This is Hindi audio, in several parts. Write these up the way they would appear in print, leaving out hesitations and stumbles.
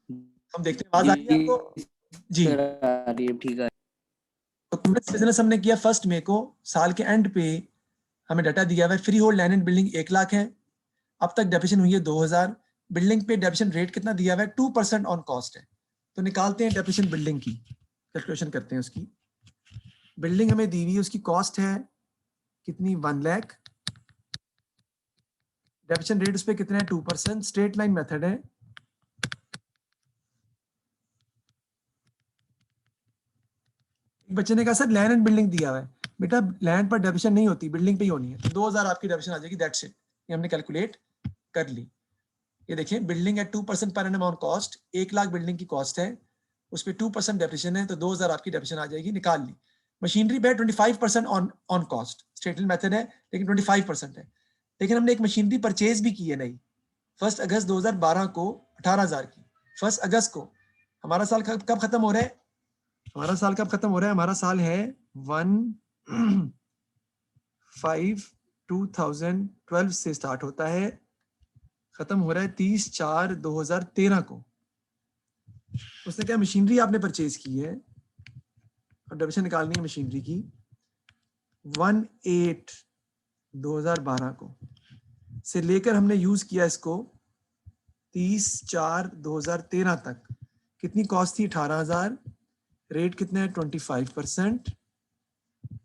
हम देखते हैं, आवाज आ रही है आपको? जी जी। सर आ रही है, ठीक है। तो बिजनेस हमने किया 1 मई को, साल के एंड पे हमें डाटा दिया हुआ है, free hold land and building 1 lakh है, अब तक डेप्रिसिएशन हुई है 2000, बिल्डिंग पे डेप्रिसिएशन रेट कितना दिया हुआ है? 2% ऑन कॉस्ट है। तो निकालते हैं डेप्रिसिएशन बिल्डिंग की, कैलकुलेशन करते हैं उसकी। बिल्डिंग हमें दी हुई है, उसकी कॉस्ट है कितनी? 1 लाख। डेप्रिसिएशन रेट उस पर कितना है? 2%। स्ट्रेट लाइन मेथड है। एक बच्चे ने कहा सर लैंड एंड बिल्डिंग दिया हुआ है। बेटा लैंड पर डेप्रिसिएशन नहीं होती, बिल्डिंग पे ही होनी है। तो 2000 आपकी डेप्रिसिएशन आ जाएगी, दैट्स इट। ये हमने कैलकुलेट कर ली। ये देखिए, building at 2% per annum on cost, 1 lakh building की कॉस्ट है, उस पर 2% डेप्रिसिएशन है, तो 2000 आपकी डेप्रिसिएशन आ जाएगी, निकाल ली। मशीनरी पे 25% ऑन कॉस्ट, स्टेटमेंट मेथड है, लेकिन 25% है। लेकिन हमने एक मशीनरी परचेज भी की है नई, 1 अगस्त 2012 को 18,000 की। 1 अगस्त को हमारा साल कब खत्म हो रहा है? हमारा साल कब खत्म हो रहा है? हमारा साल है 1/5/2012 से स्टार्ट होता है, खत्म हो रहा है 30/4/2013 को। उसने क्या मशीनरी आपने परचेज की है, और डेप्रिसिएशन निकालनी है मशीनरी की 1/8/2012 को से लेकर हमने यूज किया इसको 30/4/2013 तक। कितनी कॉस्ट थी? 18,000। रेट कितना है? 25%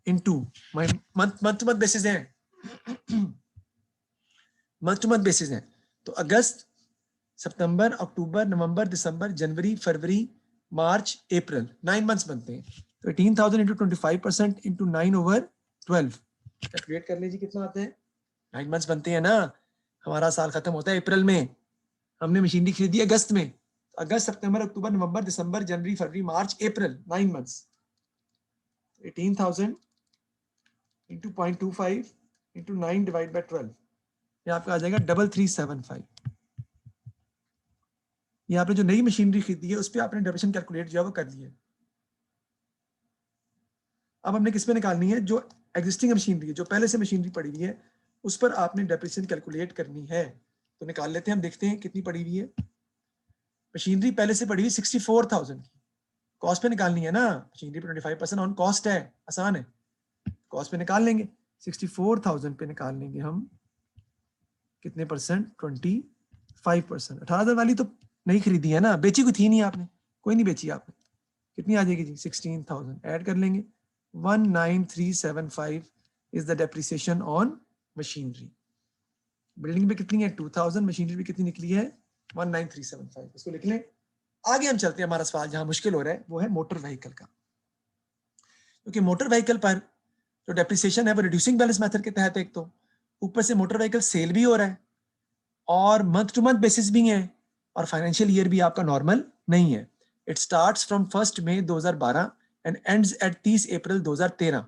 into month two month basis है, मंथ टू मंथ बेसिस है। तो अगस्त, सितंबर, अक्टूबर, नवंबर, दिसंबर, जनवरी, फरवरी, मार्च, अप्रैल, 9 मंथ्स बनते हैं। तो 18,000 इंटू 25% इंटू 9/12 कैलकुलेट कर लीजिए कितना आता है। 9 मंथ्स बनते हैं ना। हमारा साल खत्म होता है अप्रैल में, हमने मशीनरी खरीदी अगस्त में। अगस्त, सितंबर, अक्टूबर, नवंबर, दिसंबर, जनवरी, फरवरी, मार्च, अप्रैल, 9 months. 18,000 into 0.25 into 9 divide by 12, ये आपका आ जाएगा 3375। ये आपने जो नई मशीनरी खरीदी है उस पर आपने डेप्रिसिएशन कैलकुलेट जो है वो कर दिया। अब हमने किस पे निकालनी है? जो एग्जिस्टिंग मशीनरी है, जो पहले से मशीनरी पड़ी हुई है, उस पर आपने डेप्रिसिएशन कैलकुलेट करनी है। तो निकाल लेते हैं, हम देखते हैं कितनी पड़ी हुई है। मशीनरी पहले से पड़ी हुई 64,000 की, कॉस्ट पे निकालनी है ना। मशीनरी पे 25% ऑन कॉस्ट है, आसान है, कॉस्ट पे निकाल लेंगे। 64,000 पे निकाल लेंगे हम कितने परसेंट? 25%। 18,000 वाली तो नहीं खरीदी है ना, बेची कोई थी नहीं आपने, कोई नहीं बेची आपने। कितनी आ जाएगी जी? 16,000 ऐड कर लेंगे। 19,375 is the depreciation on machinery. Building पे कितनी है? 2,000। मशीनरी पे कितनी निकली है? 19,375। इसको लिख लें। आगे हम चलते हैं, हमारा सवाल जहां मुश्किल हो रहा है वो है मोटर व्हीकल का, क्योंकि मोटर व्हीकल पर जो डेप्रिसिएशन है वो रिड्यूसिंग बैलेंस मेथड के तहत, एक तो ऊपर से मोटर व्हीकल सेल भी हो रहा है और मंथ टू मंथ बेसिस भी है, और फाइनेंशियल ईयर भी आपका नॉर्मल नहीं है। It starts from 1 May 2012 and ends at 30 April 2013।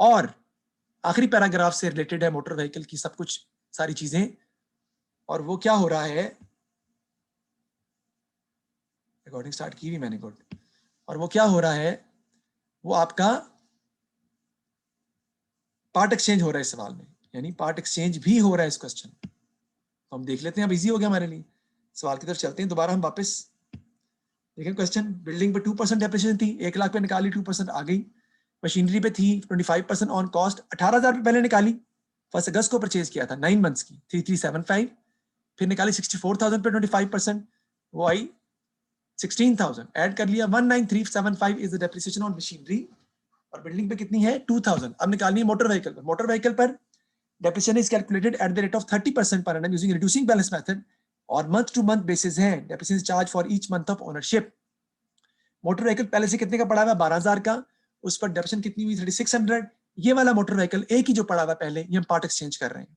और आखिरी पैराग्राफ से रिलेटेड है मोटर व्हीकल की सब कुछ, सारी चीजें। और वो क्या हो रहा है, रिकॉर्डिंग स्टार्ट की भी मैंने, गुड। और वो क्या हो रहा है, वो आपका पार्ट एक्सचेंज हो रहा है इस सवाल में, यानी पार्ट एक्सचेंज भी हो रहा है इस क्वेश्चन। तो हम देख लेते हैं, अब इजी हो गया हमारे लिए। सवाल की तरफ चलते हैं दोबारा हम वापस। देखिए क्वेश्चन, बिल्डिंग पे 2% डेप्रिसिएशन थी, 1 लाख पे निकाली, 2% आ गई। मशीनरी पे थी 25% ऑन कॉस्ट, 18,000 पे पहले निकाली, 1 अगस्त को परचेज किया था, 9 मंथ्स की, 3375। फिर निकाली 64,000 पे 25%, वो आई 16,000, ऐड कर लिया, 19,375 is the depreciation on machinery. और बिल्डिंग पे कितनी है? 2,000। अब निकालनी है मोटर व्हीकल पर। मोटर व्हीकल पर depreciation is calculated at the rate of 30% per annum using reducing balance method और month to month basis है। depreciation is charged for each month of ownership। Motor vehicle पहले से कितने का पड़ा हुआ है? 12,000 का, उस पर डेप्रिसिएशन कितनी हुई? 3600। ये वाला मोटर व्हीकल एक ही जो पड़ा हुआ पहले, ये हम पार्ट एक्सचेंज कर रहे हैं,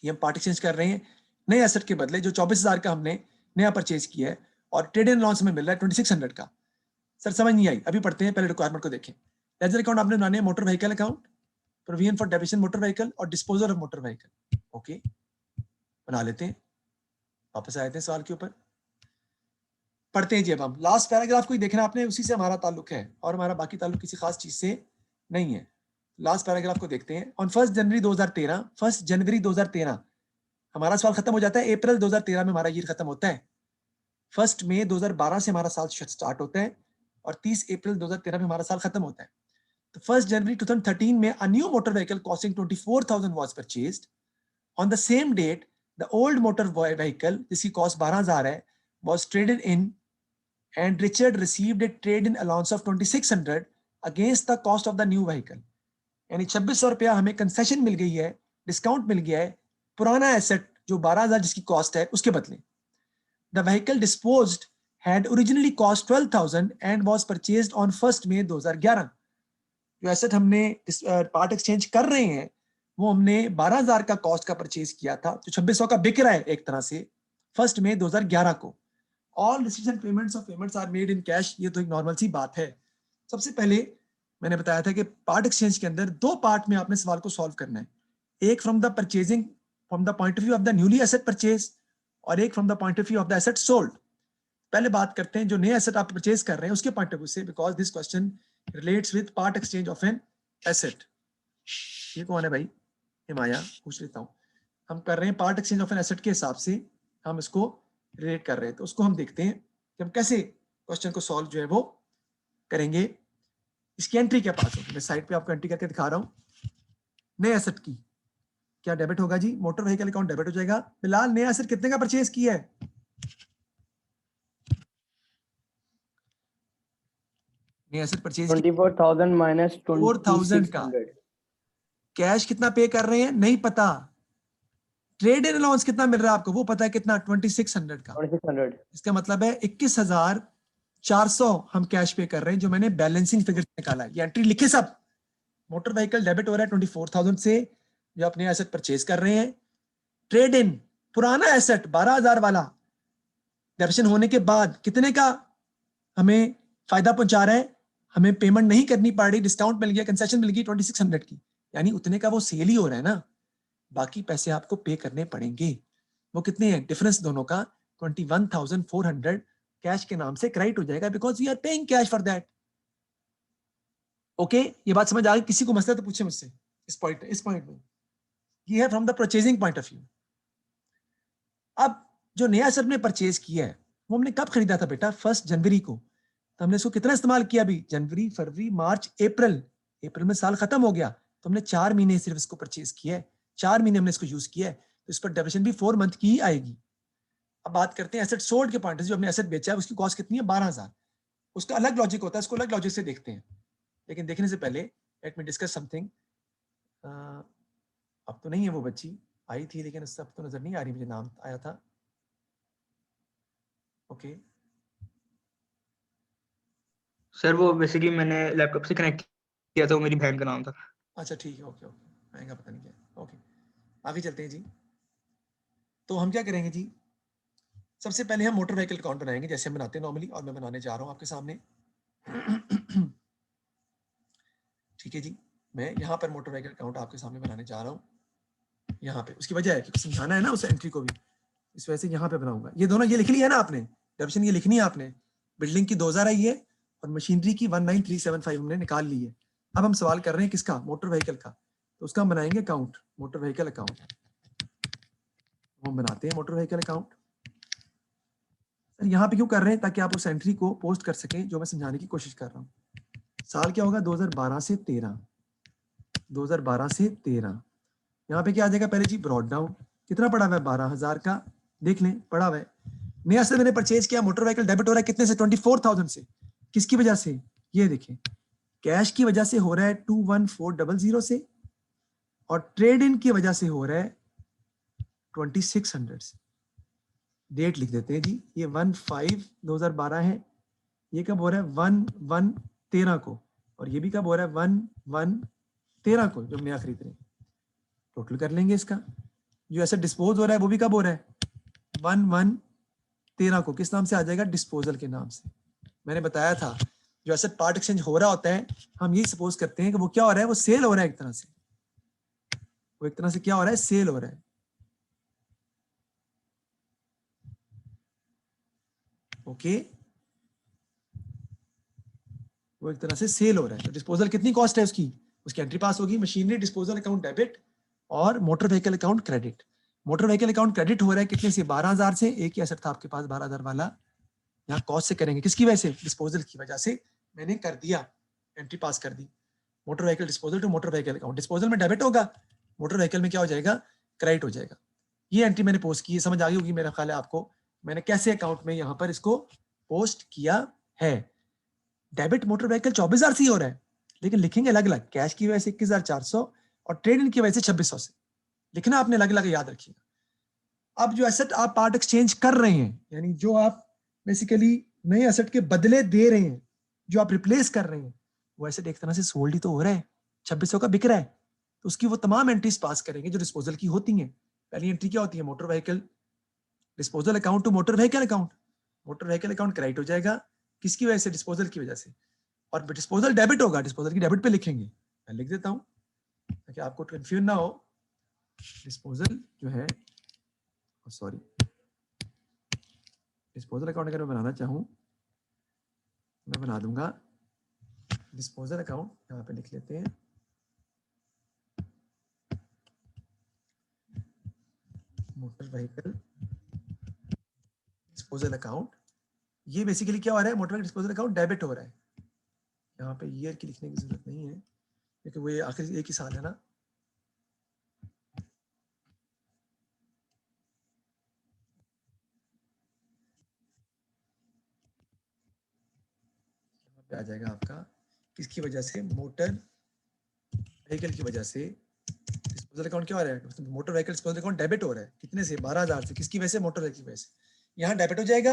ये हम पार्ट एक्सचेंज कर रहे हैं नए एसेट के बदले, जो 24,000 का हमने नया परचेज किया है और ट्रेड एंड लॉन्स में मिल रहा है 2600 का। सर समझ नहीं आई, अभी पढ़ते हैं, पहले रिक्वायरमेंट को देखें। लेजर अकाउंट आपने बनाने हैं, motor vehicle account, provision for depreciation motor vehicle और disposal of motor vehicle. Okay, बना लेते हैं। वापस आए थे सवाल के ऊपर, पढ़ते हैं जी। अब हम लास्ट पैराग्राफ को ही देखना आपने, उसी से हमारा ताल्लुक है और हमारा बाकी ताल्लुक किसी खास चीज से नहीं है। लास्ट पैराग्राफ को देखते हैं। ऑन 1 जनवरी 2013, 1 जनवरी 2013 हमारा सवाल खत्म हो जाता है, अप्रैल 2013 में हमारा ईयर खत्म होता है। 1 मई 2012 से हमारा साल स्टार्ट होता है और 30 अप्रैल 2013 में हमारा साल खत्म होता है। तो 1 जनवरी 2013 में a new motor vehicle costing 24,000 was purchased. On the same date, the old motor vehicle जिसकी कॉस्ट 12,000 है was traded in and Richard received a trade-in allowance of 2,600 against the cost of the new vehicle. यानी 2,600 रुपया हमें कंसेशन मिल गई है, डिस्काउंट मिल गया है पुराना एसेट जो 12,000 जिसकी कॉस्ट है उसके बदले। The vehicle disposed had originally cost 12,000 and was purchased on 1 मई 2011. जो एसेट हमने पार्ट एक्सचेंज कर रहे हैं वो हमने 12,000 का कॉस्ट का परचेज किया था, जो 2,600 का बिक रहा है एक तरह से 1 मई 2011 को। All receives and payments of payments are made in cash. ये तो एक नॉर्मल सी बात है। सबसे पहले मैंने बताया था कि पार्ट एक्सचेंज के अंदर 2 पार्ट में आपने सवाल को सॉल्व करना है, एक from the purchasing from the point of view of the newly asset purchase और एक from the point of view of the asset sold. पहले बात करते हैं जो नया एसेट आप परचेज कर रहे हैं उसके पॉइंट ऑफ व्यू से, because this question relates with part exchange of an asset. ये कौन है भाई? हिमाया, पूछ लेता हूँ। हम कर रहे हैं part exchange of an asset के हिसाब से हम इसको रिलेट कर रहे हैं, तो उसको हम देखते हैं कि हम कैसे क्वेश्चन को सॉल्व जो है वो करेंगे। इसकी एंट्री क्या पास होगी? मैं साइड पे आपको एंट्री करके दिखा रहा हूँ। नए एसेट की क्या डेबिट होगा जी? मोटर व्हीकल अकाउंट डेबिट हो जाएगा। फिलहाल नया एसेट कितने का परचेज किया है? नया एसेट परचेज 24,000 माइनस 4,000 का। 2,600। कैश कितना पे कर रहे हैं नहीं पता। ट्रेड इन अलाउंस कितना मिल रहा है आपको वो पता है कितना? 2,600 का। 2,600। इसका मतलब है 21,400 हम कैश पे कर रहे हैं, जो मैंने बैलेंसिंग फिगर निकाला है। ये एंट्री लिखे सब। मोटर व्हीकल डेबिट हो रहा है 24,000 से जो अपने एसेट परचेज कर रहे हैं। ट्रेड इन पुराना एसेट 12,000 वाला डेबिशन होने के बाद कितने का हमें फायदा पहुंचा रहा है? हमें पेमेंट नहीं करनी पड़ रही, डिस्काउंट मिल गया, कंसेशन मिल गई 2,600 की, यानी उतने का वो सेल ही हो रहा है ना। बाकी पैसे आपको पे करने पड़ेंगे। वो कितने हैं? डिफरेंस दोनों का 21,400 कैश के नाम से क्रेडिट हो जाएगा, because we are paying cash for that. Okay, ये बात समझ आ गई? किसी को मसला तो पूछे मुझसे इस पॉइंट में। ये है from the purchasing point of view. अब जो नया एसेट में परचेज किया है वो हमने कब खरीदा था बेटा? 1 जनवरी को। तो हमने इसको कितना इस्तेमाल किया अभी? जनवरी, फरवरी, मार्च, अप्रैल। अप्रैल में साल खत्म हो गया, तो हमने 4 महीने सिर्फ इसको परचेज किया है। 4 महीने हमने इसको यूज किया है, तो इस पर डेबिशन भी 4 मंथ की ही आएगी। अब बात करते हैं एसेट सोल्ड के पॉइंट से। जो हमने एसेट बेचा है उसकी कॉस्ट कितनी है? 12,000। उसका अलग लॉजिक होता है, इसको अलग लॉजिक से देखते हैं। लेकिन देखने से पहले लेट मी डिस्कस समथिंग। अब तो नहीं है वो बच्ची, आई थी लेकिन उससे अब तो नजर नहीं आ रही, मुझे नाम आया था। ओके सर वो बेसिकली मैंने लैपटॉप से कनेक्ट किया था, वो मेरी बहन का नाम था। अच्छा ठीक है, ओके ओके, महंगा पता नहीं क्या। ओके आगे चलते हैं जी। तो हम क्या करेंगे जी? सबसे पहले हम मोटर व्हीकल अकाउंट बनाएंगे जैसे हम बनाते हैं नॉर्मली, और मैं बनाने जा रहा हूं आपके सामने। ठीक है जी, मैं यहाँ पर मोटर व्हीकल अकाउंट आपके सामने बनाने जा रहा हूँ। यहाँ पे उसकी वजह है कि समझाना है ना उस एंट्री को भी, इस वजह से यहाँ पे बनाऊंगा। ये दोनों ये लिख लिया है ना आपने, डेबिशन ये लिखनी है आपने। बिल्डिंग की 2,000 आई है और मशीनरी की 19,375 हमने निकाल ली है। अब हम सवाल कर रहे हैं किसका? मोटर व्हीकल का। तो उसका हम बनाएंगे अकाउंट, मोटर व्हीकल अकाउंट। हम बनाते हैं मोटर व्हीकल अकाउंट। सर यहाँ पे क्यों कर रहे हैं? ताकि आप उस एंट्री को पोस्ट कर सकें जो मैं समझाने की कोशिश कर रहा हूँ। साल क्या होगा? 2012 से 13। 2012 से 13। यहाँ पे क्या आ जाएगा? पहले जी ब्रॉड डाउन कितना पड़ा हुआ है? 12,000 का। देख लें पड़ा हुआ है। नया से मैंने परचेज किया, मोटर व्हीकल डेबिट हो रहा है कितने से? 24,000 से। किसकी वजह से? ये देखें, कैश की वजह से हो रहा है 21,400 से, और ट्रेड इन की वजह से हो रहा है 2,600 से। डेट लिख देते हैं जी, ये 1/5/2012 है। ये कब हो रहा है? 1/1/13 को, और ये भी कब हो रहा है? 1/1/13 को, जो नया खरीद रहे हैं। टोटल कर लेंगे इसका। जो ऐसा डिस्पोज हो रहा है वो भी कब हो रहा है? 1/1/13 को। किस नाम से आ जाएगा? डिस्पोजल के नाम से। मैंने बताया था जो एसेट पार्ट एक्सचेंज हो रहा होता है, हम यही सपोज करते हैं कि वो क्या हो रहा है? वो सेल हो रहा है एक तरह से। वो एक तरह से क्या हो रहा है? सेल हो रहा है। ओके, वो एक तरह से सेल हो रहा है। तो डिस्पोजल कितनी कॉस्ट है उसकी? उसकी एंट्री पास होगी, मशीनरी डिस्पोजल अकाउंट डेबिट और motor vehicle account credit. Motor vehicle account credit हो रहा है कितने से? 12,000 से। एक ही एसेट था आपके पास 12,000 वाला, यहाँ कॉस्ट से करेंगे, किसकी वजह से? डिस्पोजल की वजह से मैंने कर दिया, एंट्री पास कर दी। Motor vehicle disposal to motor vehicle account, disposal में डेबिट होगा, मोटर व्हीकल में क्या हो जाएगा? क्रेडिट हो जाएगा। ये एंट्री मैंने पोस्ट की है, समझ आ गई होगी मेरा ख्याल है आपको मैंने कैसे अकाउंट में यहाँ पर इसको पोस्ट किया है। डेबिट मोटर व्हीकल 24,000 से ही हो रहा है, लेकिन लिखेंगे अलग अलग, कैश की वजह से 21,400 और ट्रेड इन की वजह से 2600 से लिखना आपने अलग अलग, याद रखिएगा। अब जो एसेट आप पार्ट एक्सचेंज कर रहे हैं, यानी जो आप बेसिकली नए एसेट के बदले दे रहे हैं, जो आप रिप्लेस कर रहे हैं, वो एसेट एक तरह से सोल्ड ही तो हो रहा है, 2600 का बिक रहा है, तो उसकी वो तमाम एंट्रीज पास करेंगे जो डिस्पोजल की होती हैं। पहली एंट्री क्या होती है? Motor vehicle disposal account to motor vehicle account, motor vehicle account credit हो जाएगा, किसकी वजह से? डिस्पोजल की वजह से। और डिस्पोजल डेबिट होगा, डिस्पोजल की डेबिट पे लिखेंगे, मैं लिख देता हूं ताकि आपको कंफ्यूजन ना हो। डिस्पोजल जो है, सॉरी, डिस्पोजल अकाउंट अगर मैं बनाना चाहूं मैं बना दूंगा। डिस्पोजल अकाउंट यहाँ पे लिख लेते हैं, मोटर व्हीकल डिस्पोजल अकाउंट। ये बेसिकली क्या हो रहा है? Motor vehicle disposal account debit हो रहा है। यहाँ पे ईयर की लिखने की जरूरत नहीं है क्योंकि वो ये आखिर एक ही साल है ना। पे आ जाएगा आपका, किसकी वजह से? मोटर व्हीकल की वजह से डिस्पोजल अकाउंट क्या हो रहा है? Motor vehicle disposal account debit हो रहा है, कितने से? 12,000 से, किसकी वजह से? मोटर व्हीकल की वजह से। यहाँ डेबिट हो जाएगा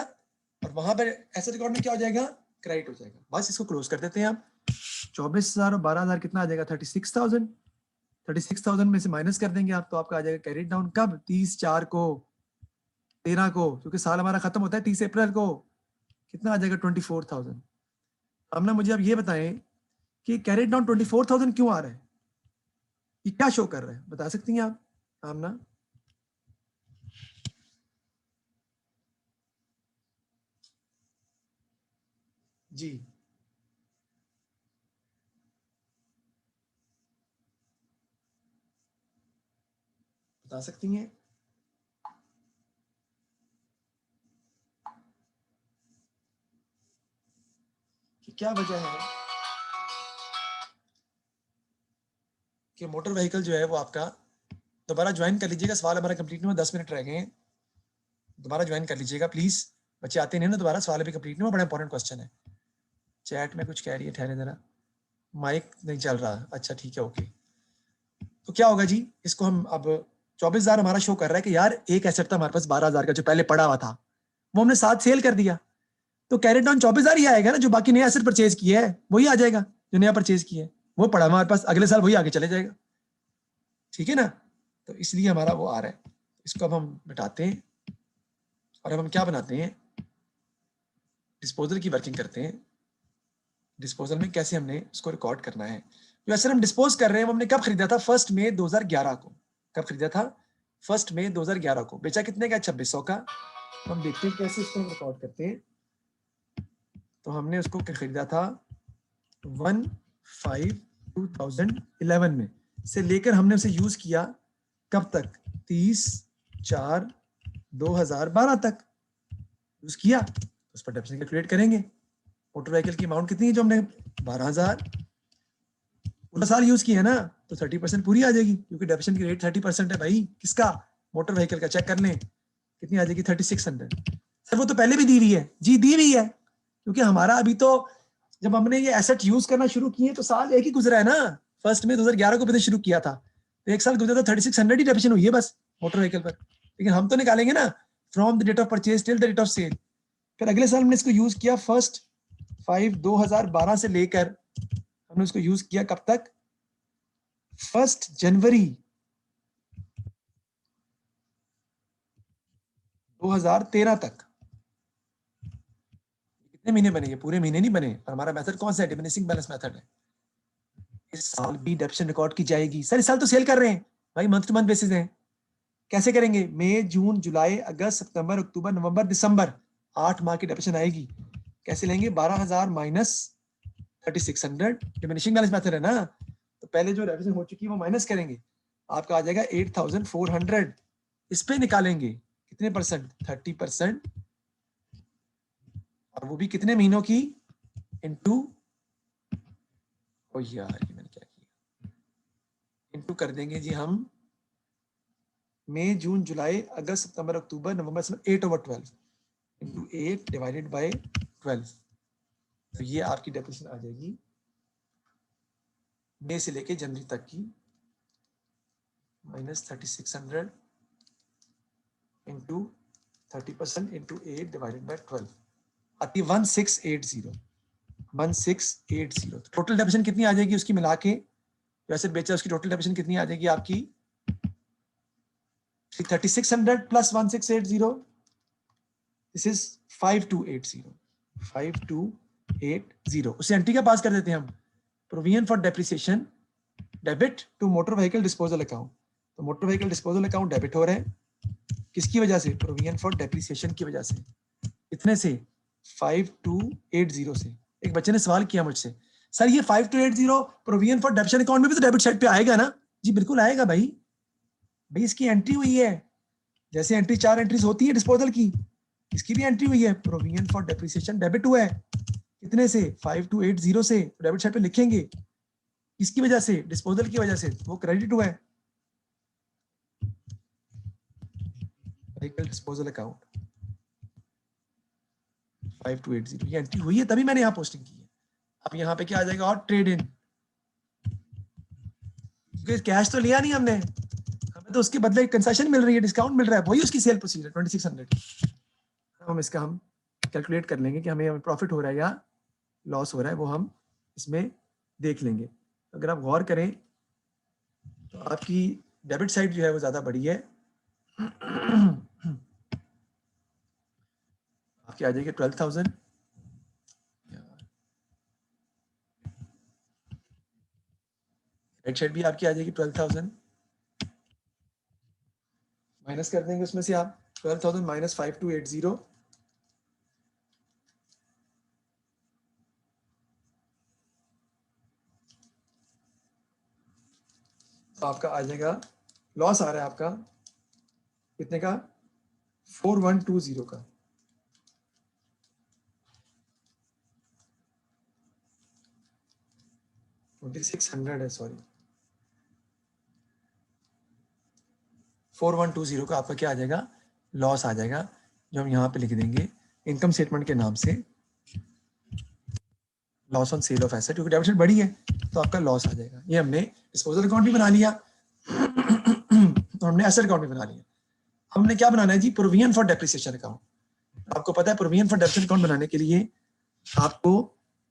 और वहां पर एसेट अकाउंट में क्या हो जाएगा? क्रेडिट हो जाएगा। बस इसको क्लोज कर देते हैं आप। 24,000 और 12,000 कितना आ जाएगा? 36,000। 36,000 में से माइनस कर देंगे आप तो आपका आ जाएगा कैरिड डाउन कब? 30/4 को, 13 को, क्योंकि साल हमारा खत्म होता है 30 अप्रैल को। कितना आ जाएगा? 24,000। अब ना मुझे अब ये बताएं कि कैरिड डाउन 24,000 क्यों आ रहा है? ये क्या शो कर रहा है, बता सकती हैं आप आमना? जी, बता सकती हैं? कि क्या वजह है कि मोटर व्हीकल जो है वो आपका, दोबारा ज्वाइन कर लीजिएगा, सवाल हमारा कंप्लीट नहीं हुआ, 10 मिनट रह गए हैं, दोबारा ज्वाइन कर लीजिएगा प्लीज। बच्चे आते नहीं ना दोबारा, सवाल अभी कंप्लीट नहीं हुआ, बड़ा इंपॉर्टेंट क्वेश्चन है। चैट में कुछ कह रही है, ठहरे जरा, माइक नहीं चल रहा, अच्छा ठीक है, ओके। तो क्या होगा जी, इसको हम अब 24,000 हमारा शो कर रहा है कि यार एक एसेट था हमारे पास 12,000 का जो पहले पड़ा हुआ था, वो हमने 7 सेल कर दिया, तो कैरेट डाउन 24,000 ही आएगा ना, जो बाकी नया एसेट परचेज किया है वही आ जाएगा, जो नया परचेज किया है वो पड़ा हमारे पास, अगले साल वही आगे चले जाएगा, ठीक है ना। तो इसलिए हमारा वो आ रहा है, इसको अब हम मिटाते हैं और अब हम क्या बनाते हैं? डिस्पोजल की वर्किंग करते हैं। डिस्पोजल में कैसे हमने उसको रिकॉर्ड करना है? जो एसेट हम डिस्पोज कर रहे हैं वो हमने कब खरीदा था? 1 मई 2011 को। कब खरीदा था? 1 मई 2011 को। बेचा कितने का? 2600 का। तो हम देखते हैं कैसे इसको हम रिकॉर्ड करते हैं। तो हमने उसको खरीदा था 1/5/2011 में से लेकर हमने उसे यूज किया कब तक? 30/4/2012 तक यूज किया। उस पर डेप्रिसिएशन कैलकुलेट करेंगे। मोटर व्हीकल की अमाउंट कितनी है जो हमने? 12,000 पूरा साल यूज किया ना, तो 30% पूरी आ जाएगी, क्योंकि डेप्रिसिएशन की रेट 30% है भाई। किसका? मोटर व्हीकल का। चेक कर लें कितनी आ जाएगी? 3600। सर वो तो पहले भी दी हुई है जी, दी हुई है, क्योंकि हमारा अभी तो जब हमने ये एसेट यूज करना शुरू किए तो साल एक ही गुजरा है ना, 1 मई 2011 को मैंने शुरू किया था, तो एक साल गुजरा तो 3600 ही डेप्रिसिएशन हुई है बस मोटर व्हीकल पर। लेकिन हम तो निकालेंगे ना from the date of purchase till the date of sale. फिर अगले साल हमने इसको यूज किया 1/5/2012 से लेकर हमने उसको यूज किया कब तक? 1 जनवरी 2013 तक। कितने महीने बने? ये पूरे महीने नहीं बने। और हमारा मेथड कौन सा है? डिमिनिशिंग बैलेंस मेथड है। इस साल भी डेप्रिसिएशन रिकॉर्ड की जाएगी। सर इस साल तो सेल कर रहे हैं भाई, मंथ टू मंथ बेसिस है। कैसे करेंगे? मई, जून, जुलाई, अगस्त, सितंबर, अक्टूबर, नवंबर, दिसंबर, 8 माह की डेप्रिसिएशन आएगी। कैसे लेंगे? 12,000 माइनस 3600, डिमिनिशिंग बैलेंस मेथड है ना, तो पहले जो डेप्रिसिएशन हो चुकी है वो माइनस करेंगे, आपका आ जाएगा 8,400। इस पे निकालेंगे कितने परसेंट? 30%। और वो भी कितने महीनों की, इनटू, ओ यार ये मैंने क्या किया, इनटू कर देंगे जी हम मई जून जुलाई अगस्त सितंबर अक्टूबर नवंबर 8/12 इंटू 8 डिवाइडेड बाय 12। तो ये आपकी डेफिनेशन आ जाएगी मई से लेके जनवरी तक की, -3600 इंटू 30% इंटू 8 डिवाइडेड बाय 12 आती है 1680। 1680 टोटल डेफिनेशन कितनी आ जाएगी उसकी मिला के, वैसे बेचा उसकी टोटल डेफिनेशन कितनी आ जाएगी आपकी 3600 प्लस 1680, दिस इज 5280। 5280 उसे एंट्री का पास कर देते हैं हम, provision for depreciation debit to motor vehicle disposal account. तो motor vehicle disposal account debit हो रहा है किसकी वजह से, प्रोविजन फॉर डेप्रिसिएशन की वजह से। इतने से 5280 से। एक बच्चे ने सवाल किया मुझसे, सर ये 5280 प्रोविजन फॉर डेबिशन अकाउंट में भी तो डेबिट साइड पे आएगा ना? जी बिल्कुल आएगा भाई, भाई इसकी एंट्री हुई है, जैसे एंट्री 4 एंट्रीज होती है डिस्पोजल की, इसकी भी एंट्री हुई है, प्रोविजन फॉर डेप्रिसिएशन डेबिट हुआ है कितने से, 5280 से। डेबिट साइड पे लिखेंगे किसकी वजह से, डिस्पोजल की वजह से, वो क्रेडिट हुआ है व्हीकल डिस्पोजल अकाउंट 5280, ये एंट्री हुई है तभी मैंने यहाँ पोस्टिंग की है। अब यहाँ पे क्या आ जाएगा, और ट्रेड इन, क्योंकि कैश तो लिया नहीं हमने, हमें तो उसके बदले कंसेशन मिल रही है, डिस्काउंट मिल रहा है, वही उसकी सेल प्रोसीजर 2600। हम इसका हम कैलकुलेट कर लेंगे कि हमें प्रॉफिट हो रहा है या लॉस हो रहा है, वो हम इसमें देख लेंगे। अगर आप गौर करें तो आपकी डेबिट साइड जो है वो ज्यादा बड़ी है, आपकी आ जाएगी 12,000, राइट साइड भी आपकी आ जाएगी 12,000, माइनस कर देंगे उसमें से आप 12,000 माइनस 5280, तो आपका आ जाएगा, लॉस आ रहा है आपका कितने का, 4120 का। है सॉरी, 4120 का आपका क्या आ जाएगा, लॉस आ जाएगा, जो हम यहाँ पे लिख देंगे इनकम स्टेटमेंट के नाम से, loss on sale of asset, क्योंकि डेबिट साइड बड़ी है तो आपका लॉस आ जाएगा। ये हमने डिस्पोजल अकाउंट भी बना लिया तो हमने एसेट अकाउंट भी बना लिया। हमने क्या बनाना है जी, प्रोविजन फॉर डेप्रिसिएशन अकाउंट। आपको पता है प्रोविजन फॉर डेप्रिसिएशन अकाउंट बनाने के लिए आपको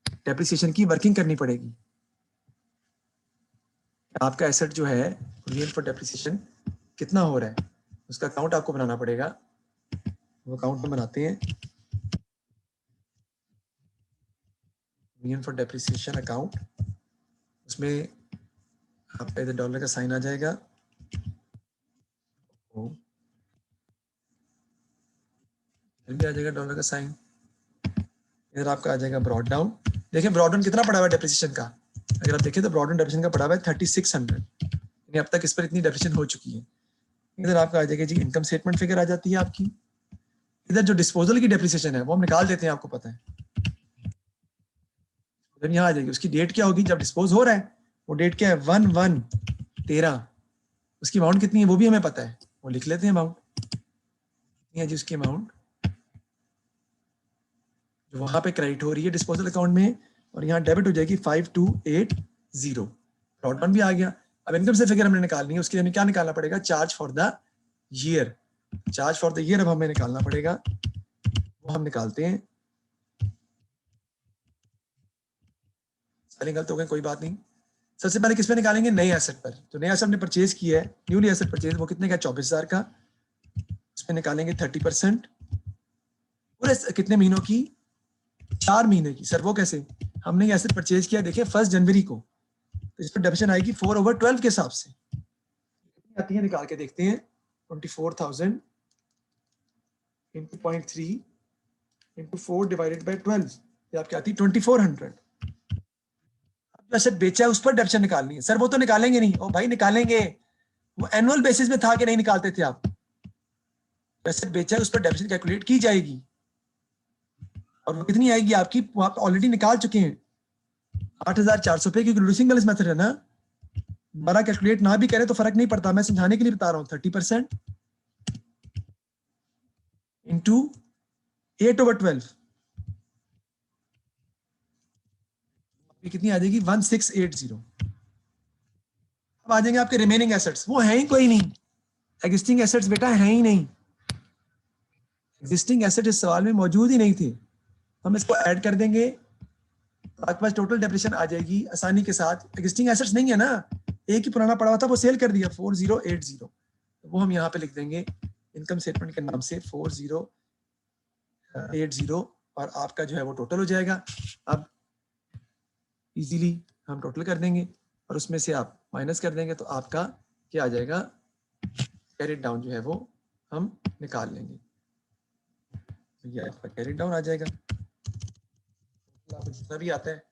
डेप्रिसिएशन की वर्किंग करनी पड़ेगी। आपका एसेट जो है प्रोविजन फॉर डेप्रिसिएशन कितना हो रहा है उसका अकाउंट आपको बनाना पड़ेगा, वो अकाउंट हम बनाते हैं, प्रोविजन फॉर डेप्रिसिएशन अकाउंट, उसमें आपका इधर डॉलर का साइन आ जाएगा, इधर आ जाएगा डॉलर का साइन, इधर आपका आ जाएगा ब्रॉड डाउन। देखिए ब्रॉड डाउन कितना पड़ा हुआ है डेप्रिसिएशन का, अगर आप देखें तो ब्रॉड डाउन डेप्रिसिएशन का पड़ा हुआ है 3600, यानी अब तक इस पर इतनी डेप्रिसिएशन हो चुकी है। इधर आपका आ जाएगा जी इनकम स्टेटमेंट फिगर आ जाती है आपकी, इधर जो डिस्पोजल की डेप्रिसिएशन है वो हम निकाल देते हैं, आपको पता है, फिर यहाँ आ जाएगी उसकी डेट क्या होगी जब डिस्पोज हो रहा है, वो डेट क्या है 1/1/13, उसकी अमाउंट कितनी है वो भी हमें पता है, वो लिख लेते हैं अमाउंट कितनी है जी, उसकी अमाउंट जो वहां पे क्रेडिट हो रही है डिस्पोजल अकाउंट में, और यहाँ डेबिट हो जाएगी 5280, ब्रॉड डाउन भी आ गया। अब इनकम से फिगर हमने निकालनी है, उसके लिए हमें क्या निकालना पड़ेगा, charge for the year, charge for the year अब हमें निकालना पड़ेगा, वो हम निकालते हैं, स्पेलिंग गलत हो गए कोई बात नहीं। सबसे पहले किस पे निकालेंगे, नए एसेट पर, तो नया एसेट हमने परचेज किया है, न्यूली एसेट परचेज, वो कितने का, 24,000 का, उसमें निकालेंगे 30%, पूरे कितने महीनों की, 4 महीने की। सर वो कैसे, हमने ये एसेट परचेज किया देखिए 1 जनवरी को, तो इस पर डेबिशन आएगी 4/12 के हिसाब से, आती है निकाल के देखते हैं, 24,000 इंटू 0.3 इंटू 4 डिवाइडेड बाई 12, ये आपकी आती है 2400। जो एसेट बेचा है उस पर डेबिशन निकालनी है। सर वो तो निकालेंगे नहीं, ओ भाई निकालेंगे, वो एनुअल बेसिस में था कि नहीं निकालते थे आप, एसेट बेचा है उस पर डेबिशन कैलकुलेट की जाएगी, और वो कितनी आएगी आपकी, वो आप ऑलरेडी निकाल चुके हैं 8,400 पे, क्योंकि रिड्यूसिंग बैलेंस मेथड है ना। बड़ा कैलकुलेट ना भी करे तो फर्क नहीं पड़ता, मैं समझाने के लिए बता रहा हूँ। 30% इंटू 8/12 कितनी आ जाएगी, 1680। अब आ जाएंगे आपके रिमेनिंग एसेट्स, वो है ही कोई नहीं, एग्जिस्टिंग एसेट्स बेटा है ही नहीं, एग्जिस्टिंग एसेट इस सवाल में मौजूद ही नहीं थे। हम इसको ऐड कर देंगे, आपके पास टोटल डेप्रिसिएशन आ जाएगी आसानी के साथ। एग्जिस्टिंग एसेट्स नहीं है ना, एक ही पुराना पड़ा हुआ था वो सेल कर दिया 4080, वो हम यहाँ पे लिख देंगे इनकम स्टेटमेंट के नाम से 4080, और आपका जो है वो टोटल हो जाएगा। अब इजीली हम टोटल कर देंगे और उसमें से आप माइनस कर देंगे, तो आपका क्या आ जाएगा, कैरिड डाउन जो है वो हम निकाल लेंगे, ये आपका कैरिड डाउन आ जाएगा। जितना भी आता है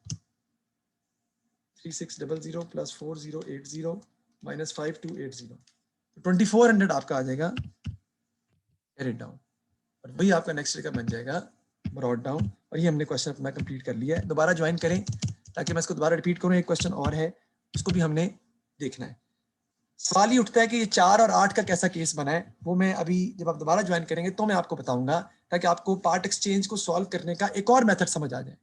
3600 प्लस 4080 माइनस 5280, 2400 आपका आ जाएगा कैरिड डाउन, और वही आपका नेक्स्ट का बन जाएगा ब्रॉड डाउन। और ये हमने क्वेश्चन अपना कंप्लीट कर लिया है। दोबारा ज्वाइन करें ताकि मैं इसको दोबारा रिपीट करूं, एक क्वेश्चन और है उसको भी हमने देखना है। सवाल ही उठता है कि ये 4 और 8 का कैसा केस बना है, वो मैं अभी जब आप दोबारा ज्वाइन करेंगे तो मैं आपको बताऊंगा, ताकि आपको पार्ट एक्सचेंज को सॉल्व करने का एक और मेथड समझ आ जाए।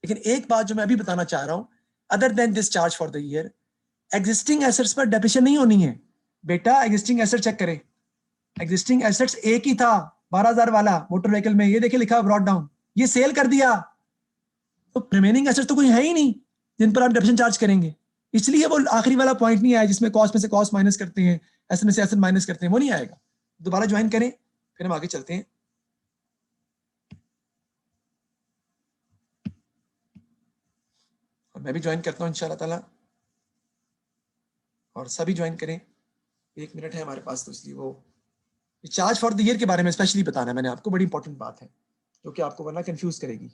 लेकिन एक बात जो मैं अभी बताना चाह रहा हूं, other than this charge for the year, existing assets पर डेप्रिसिएशन नहीं होनी है बेटा। एग्जिस्टिंग एसेट चेक करें, एग्जिस्टिंग एसेट्स एक ही था 12,000 वाला मोटर व्हीकल में, ये देखिए लिखा ब्रॉड डाउन, ये सेल कर दिया, तो रिमेनिंग एसेट्स तो कोई है ही नहीं जिन पर आप डेप्रिसिएशन चार्ज करेंगे। इसलिए वो आखिरी वाला पॉइंट नहीं आया जिसमें कॉस्ट में से कॉस्ट माइनस करते हैं, एसेट में से एसेट माइनस करते हैं, वो नहीं आएगा। दोबारा ज्वाइन करें फिर हम आगे चलते हैं। और मैं भी ज्वाइन करता हूं इंशाल्लाह ताला, और सभी ज्वाइन करें। 1 मिनट है हमारे पास, तो इसलिए वो चार्ज फॉर द ईयर के बारे में स्पेशली बताना है मैंने आपको, बड़ी इंपॉर्टेंट बात है जो कि आपको वरना कंफ्यूज करेगी।